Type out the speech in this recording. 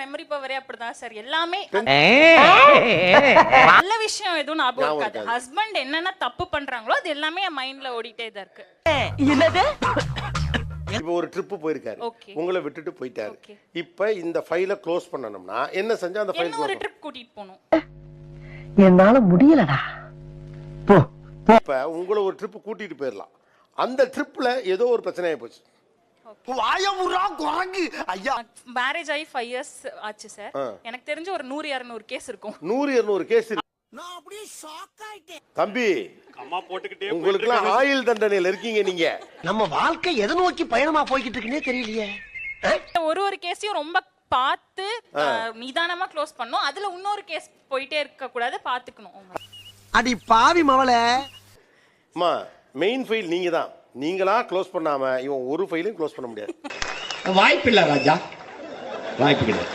Memory பவரே அப்படிதான் sir. எல்லாமே நல்ல விஷயம் எதுவும் ஞாபகம் இருக்காது. ஹஸ்பண்ட் என்னென்ன தப்பு பண்றாங்களோ அது எல்லாமே என் மைண்ட்ல ஓடிட்டே தான் இருக்கு. என்னது? இப்போ ஒரு ட்ரிப் போயிருக்காரு, உங்களை விட்டுட்டு போயிட்டாரு. இப்ப இந்த ஃபைலை க்ளோஸ் பண்ணணும்னா என்ன செஞ்சா அந்த ஃபைல் ஒரு ட்ரிப் கூட்டிட்டு போணும். என்னால முடியலடா. போ. இப்ப உங்களை ஒரு ட்ரிப் கூட்டிட்டு போயிடலாம். அந்த ட்ரிப்ல ஏதோ ஒரு பிரச்சனை போச்சு. மேரேஜ் ஆகி 5 இயர்ஸ் ஆச்சு சார். எனக்கு தெரிஞ்ச ஒரு 100-200 கேஸ் இருக்கும். 100-200 கேஸ் இருக்கு. நான் அப்படியே ஷாக் ஆயிட்டேன். தம்பி, அம்மா போட்டுக்கிட்டே உங்களுக்குலாம் ஆயுள் தண்டனையில இருக்கீங்க நீங்க. நம்ம வாழ்க்கை எதை நோக்கி பயணமா போய்கிட்டு இருக்குன்னே தெரியலையே. ஒரு கேஸையும் ரொம்ப பார்த்து நிதானமா க்ளோஸ் பண்ணனும். அதுல இன்னொரு கேஸ் போயிட்டே இருக்க கூடாது, பாத்துக்கணும். அடி பாவி மவளே. அம்மா, மெயின் ஃபைல் நீங்க தான். நீங்களா க்ளோஸ் பண்ணாம இவன் ஒரு ஃபைலையும் க்ளோஸ் பண்ண முடியாது. வாய்ப்பில்லை ராஜா, வாய்ப்பு கிடையாது.